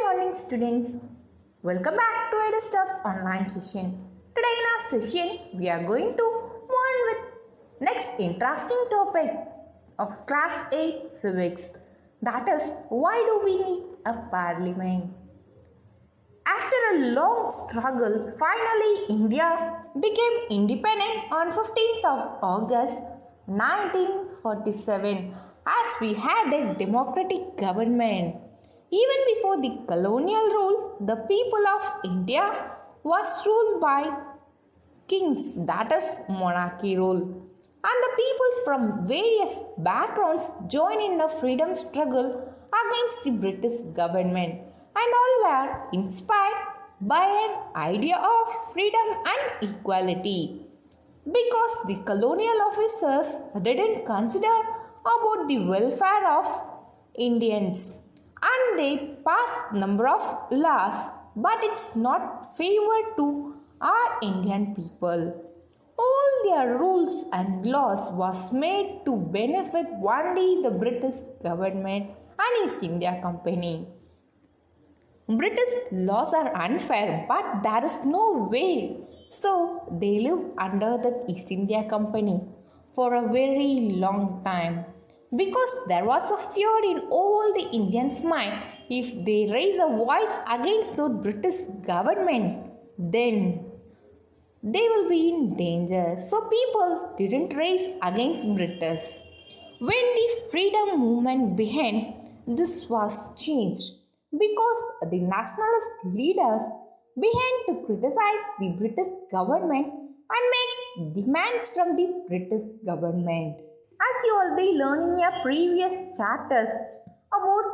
morning, students. Welcome back to EduStar's online session. Today in our session, we are going to move on with next interesting topic of Class 8 Civics. That is, why do we need a parliament? After a long struggle, finally India became independent on 15th of August 1947 as we had a democratic government. Even before the colonial rule, the people of India was ruled by kings, that is monarchy rule. And the peoples from various backgrounds joined in a freedom struggle against the British government and all were inspired by an idea of freedom and equality. Because the colonial officers didn't consider about the welfare of Indians and they passed number of laws, but it's not favored to our Indian people. All their rules and laws was made to benefit only the British government and East India Company. British laws are unfair, but there is no way. So they lived under the East India Company for a very long time. Because there was a fear in all the Indians' mind, if they raise a voice against the British government, then they will be in danger. So people didn't raise against British. When the freedom movement began, this was changed because the nationalist leaders began to criticize the British government and makes demands from the British government. As you already learned in your previous chapters about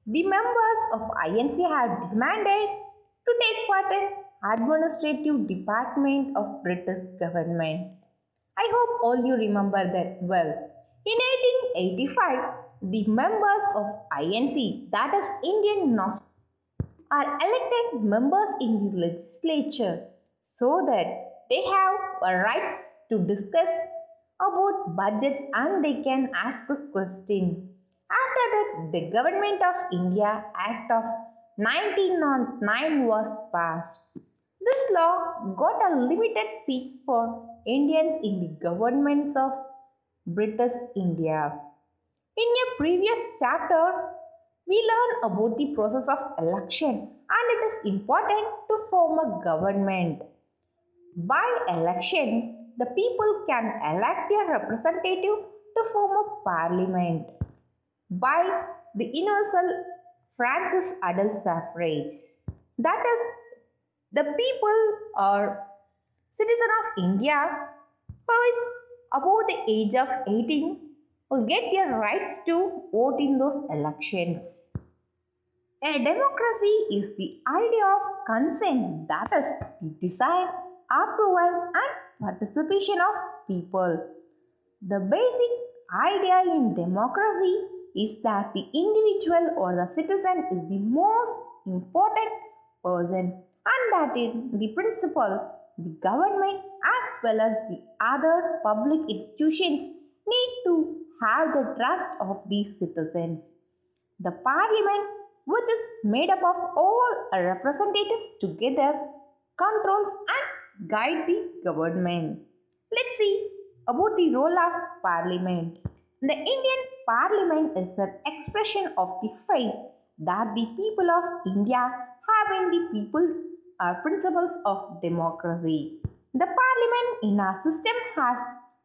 the members of INC have demanded to take part in administrative department of British government. I hope all you remember that well. In 1885, the members of INC, that is Indian National, are elected members in the legislature so that they have a rights to discuss about budgets and they can ask a question. After that, the Government of India Act of 1909 was passed. This law got a limited seats for Indians in the governments of British India. In a previous chapter, we learned about the process of election and it is important to form a government. By election, the people can elect their representative to form a parliament. By the universal Francis adult suffrage. That is, the people or citizen of India who is above the age of 18 will get their rights to vote in those elections. A democracy is the idea of consent, that is the desire, approval and participation of people. The basic idea in democracy is that the individual or the citizen is the most important person and that in the principle the government as well as the other public institutions need to have the trust of these citizens. The parliament, which is made up of all representatives together, controls and guide the government. Let's see about the role of parliament. The Indian parliament is an expression of the faith that the people of India have in the people's principles of democracy. The parliament in our system has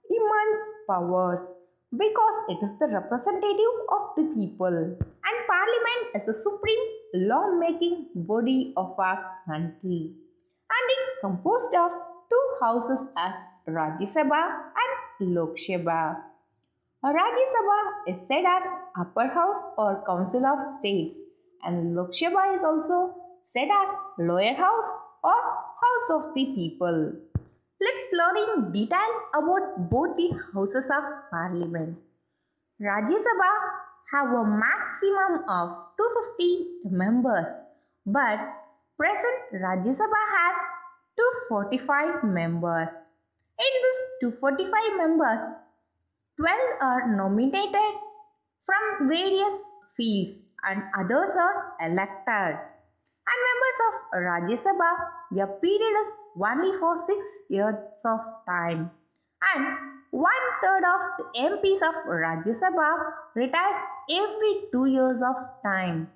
immense powers because it is the representative of the people and parliament is the supreme law-making body of our country and it is composed of two houses as Rajya Sabha and Lok Sabha. Rajya Sabha is said as upper house or council of states and Lok Sabha is also said as lower house or house of the people. Let's learn in detail about both the houses of parliament. Rajya Sabha have a maximum of 250 members, but present Rajya Sabha has 245 members. In this 245 members, 12 are nominated from various fields and others are elected. And members of Rajya Sabha, their period is only for 6 years of time. And one third of the MPs of Rajya Sabha retires every 2 years of time.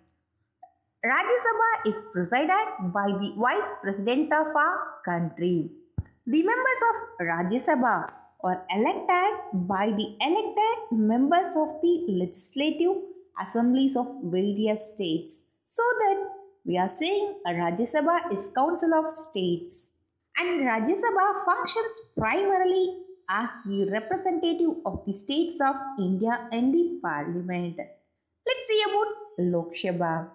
Rajya Sabha is presided by the Vice President of our country. The members of Rajya Sabha are elected by the elected members of the legislative assemblies of various states. So that we are saying a Rajya Sabha is Council of States. And Rajya Sabha functions primarily as the representative of the states of India in the parliament. Let's see about Lok Sabha.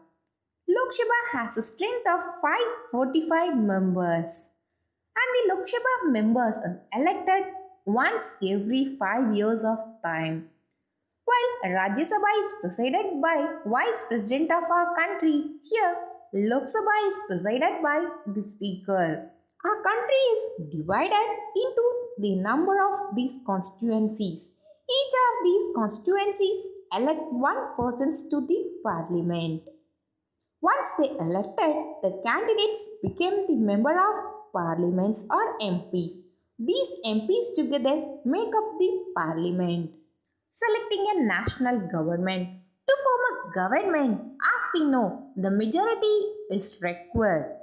Lok Sabha has a strength of 545 members, and the Lok Sabha members are elected once every 5 years of time. While Rajya Sabha is presided by Vice President of our country, here Lok Sabha is presided by the Speaker. Our country is divided into the number of these constituencies. Each of these constituencies elect one person to the parliament. Once they elected, the candidates became the member of parliaments or MPs. These MPs together make up the parliament. Selecting a national government. To form a government, as we know, the majority is required.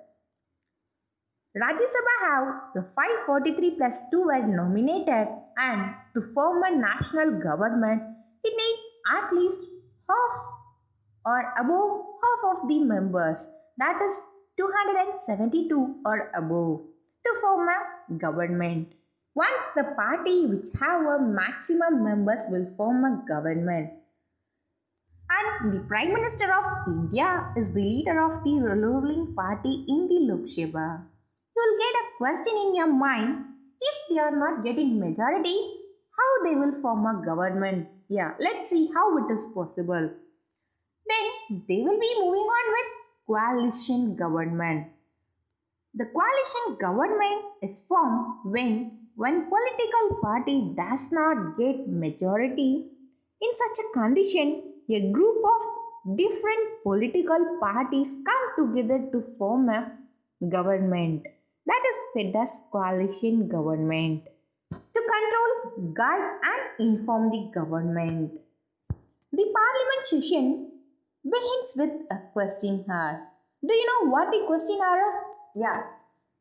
Rajya Sabha have the 543 plus 2 were nominated, and to form a national government, it needs at least half or above half of the members, that is 272 or above, to form a government. Once the party which have a maximum members will form a government. And the Prime Minister of India is the leader of the ruling party in the Lok Sabha. You will get a question in your mind, if they are not getting majority, how they will form a government? Yeah, let's see how it is possible. Then they will be moving on with coalition government. The coalition government is formed when one political party does not get majority. In such a condition, a group of different political parties come together to form a government. That is said as coalition government. To control, guide and inform the government. The parliament session begins with a question hour. Do you know what the question hour is? Yeah.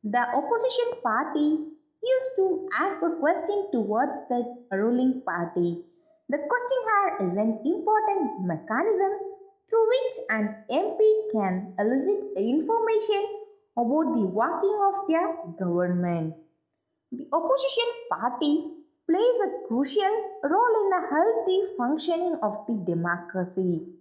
The opposition party used to ask a question towards the ruling party. The question hour is an important mechanism through which an MP can elicit information about the working of their government. The opposition party plays a crucial role in the healthy functioning of the democracy.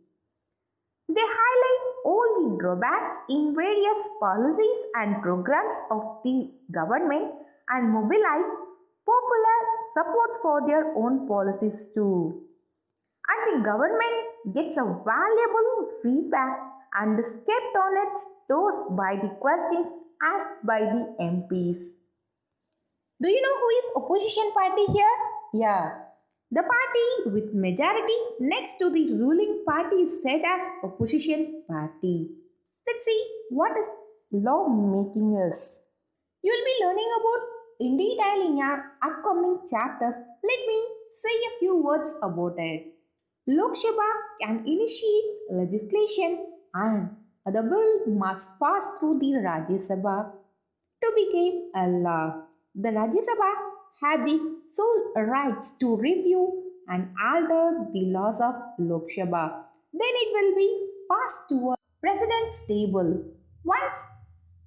They highlight all the drawbacks in various policies and programs of the government and mobilize popular support for their own policies too. And the government gets a valuable feedback and is kept on its toes by the questions asked by the MPs. Do you know who is opposition party here? Yeah. The party with majority next to the ruling party is said as opposition party. Let's see what is law making is. You will be learning about in detail in your upcoming chapters. Let me say a few words about it. Lok Sabha can initiate legislation and the bill must pass through the Rajya Sabha to become a law. The Rajya Sabha have the sole rights to review and alter the laws of Lok Sabha. Then it will be passed to a president's table. Once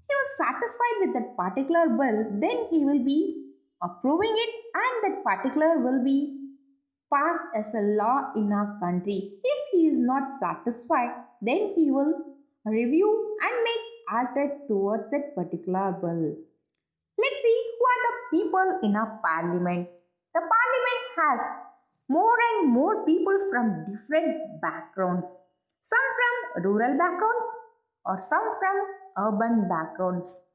he was satisfied with that particular bill, then he will be approving it and that particular will be passed as a law in our country. If he is not satisfied, then he will review and make alter towards that particular bill. Let's see who are the people in our parliament. The parliament has more and more people from different backgrounds. Some from rural backgrounds or some from urban backgrounds.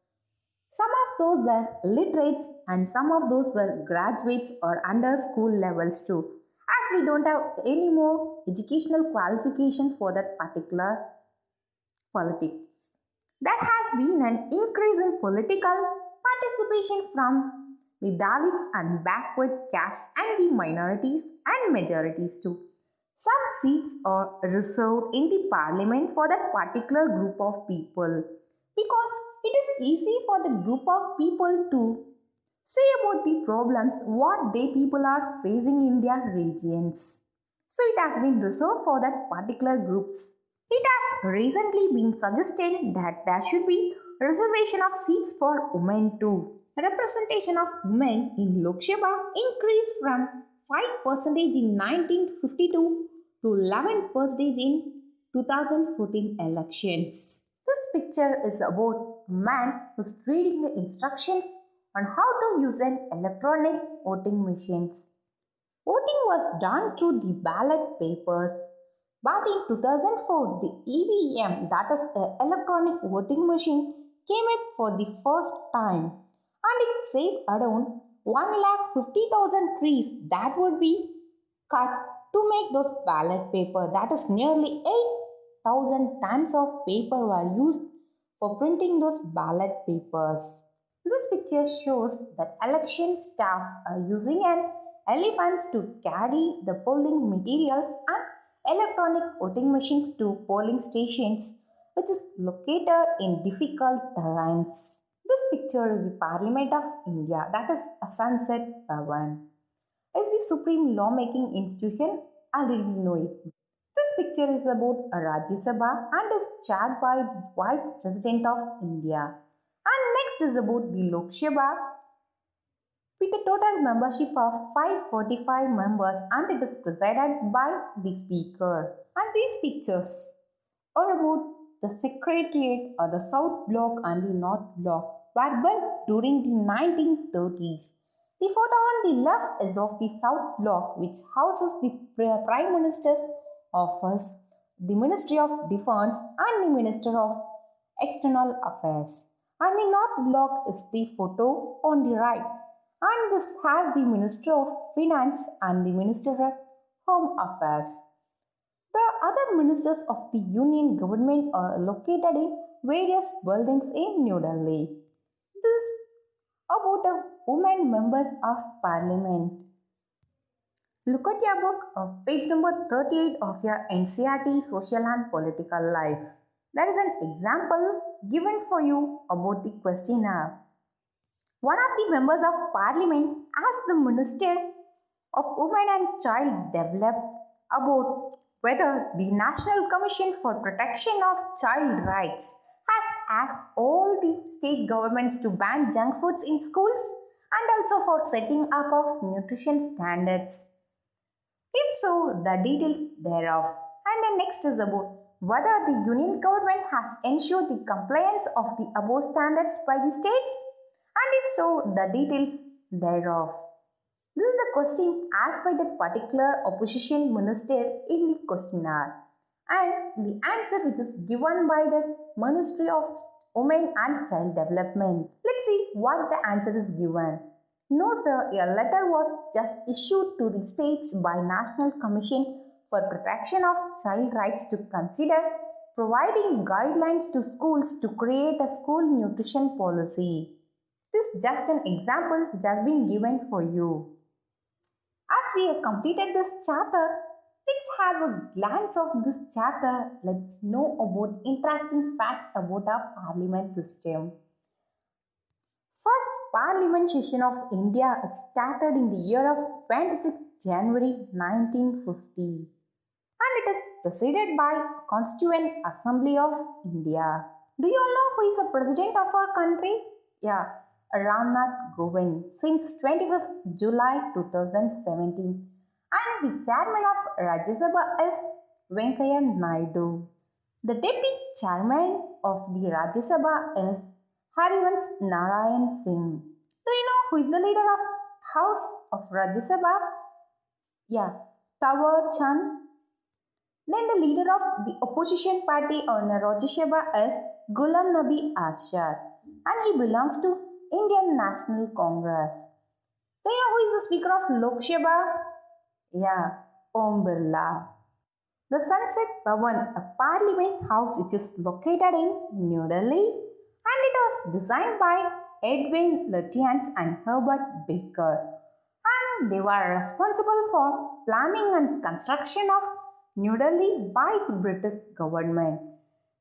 Some of those were literates and some of those were graduates or under school levels too. as we don't have any more educational qualifications for that particular politics. There has been an increase in political participation from the Dalits and backward castes and the minorities and majorities too. Some seats are reserved in the parliament for that particular group of people because it is easy for the group of people to say about the problems what they people are facing in their regions. So it has been reserved for that particular groups. It has recently been suggested that there should be reservation of seats for women too. Representation of women in Lok Sabha increased from 5% in 1952 to 11% in 2014 elections. This picture is about a man who's reading the instructions on how to use an electronic voting machines. Voting was done through the ballot papers, but in 2004 the EVM, that is electronic voting machine, came up for the first time and it saved around 1,50,000 trees that would be cut to make those ballot paper. That is nearly 8,000 tons of paper were used for printing those ballot papers. This picture shows that election staff are using an elephants to carry the polling materials and electronic voting machines to polling stations which is located in difficult terrains. This picture is the Parliament of India, that is a Sunset Bhavan. Is the supreme lawmaking institution, already we know it. This picture is about a Rajya Sabha and is chaired by the Vice President of India. And next is about the Lok Sabha with a total membership of 545 members and it is presided by the Speaker. And these pictures are about the Secretariat or the South Block and the North Block were built during the 1930s. The photo on the left is of the South Block which houses the Prime Minister's office, the Ministry of Defence and the Minister of External Affairs. And the North Block is the photo on the right. And this has the Minister of Finance and the Minister of Home Affairs. The other ministers of the Union government are located in various buildings in New Delhi. This is about a women members of parliament. Look at your book of page number 38 of your NCERT Social and Political Life. There is an example given for you about the questionnaire. One of the members of parliament asked the Minister of Women and Child Development about whether the National Commission for Protection of Child Rights has asked all the state governments to ban junk foods in schools and also for setting up of nutrition standards. If so, the details thereof. And the next is about whether the union government has ensured the compliance of the above standards by the states and if so, the details thereof. This is the question asked by that particular opposition minister in the questionnaire and the answer which is given by the Ministry of Women and Child Development. Let's see what the answer is given. No sir, a letter was just issued to the states by National Commission for Protection of Child Rights to consider providing guidelines to schools to create a school nutrition policy. This is just an example which has been given for you. As we have completed this chapter, let's have a glance of this chapter. Let's know about interesting facts about our parliament system. First Parliament session of India started in the year of 26 January 1950 and it is presided by Constituent Assembly of India. Do you all know who is the president of our country? Yeah, Ramnath Kovind since 25th July 2017 and the chairman of Rajya Sabha is Venkaiah Naidu. The deputy chairman of the Rajya Sabha is Harivansh Narayan Singh. Do you know who is the leader of House of Rajya Sabha? Yeah, Tawar Chand. Then the leader of the opposition party on Rajya Sabha is Ghulam Nabi Azad and he belongs to Indian National Congress. Do you know who is the Speaker of Lok Sabha? Yeah, Om Birla. The Sunset Bhavan, a parliament house which is located in New Delhi, and it was designed by Edwin Lutyens and Herbert Baker. And they were responsible for planning and construction of New Delhi by the British government.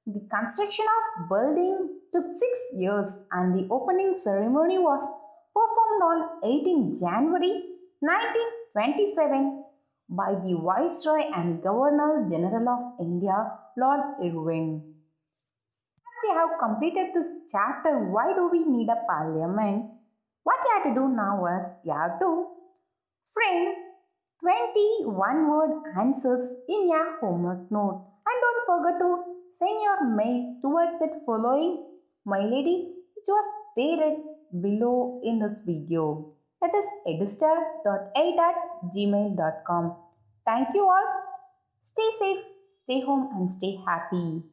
The construction of building took 6 years and the opening ceremony was performed on 18 January 1927 by the Viceroy and Governor General of India, Lord Irwin. As we have completed this chapter, why do we need a parliament? What you have to do now is you have to frame 21 word answers in your homework note and don't forget to send your mail towards it following mail ID which was there below in this video. That is edistar.8@gmail.com. Thank you all. Stay safe, stay home and stay happy.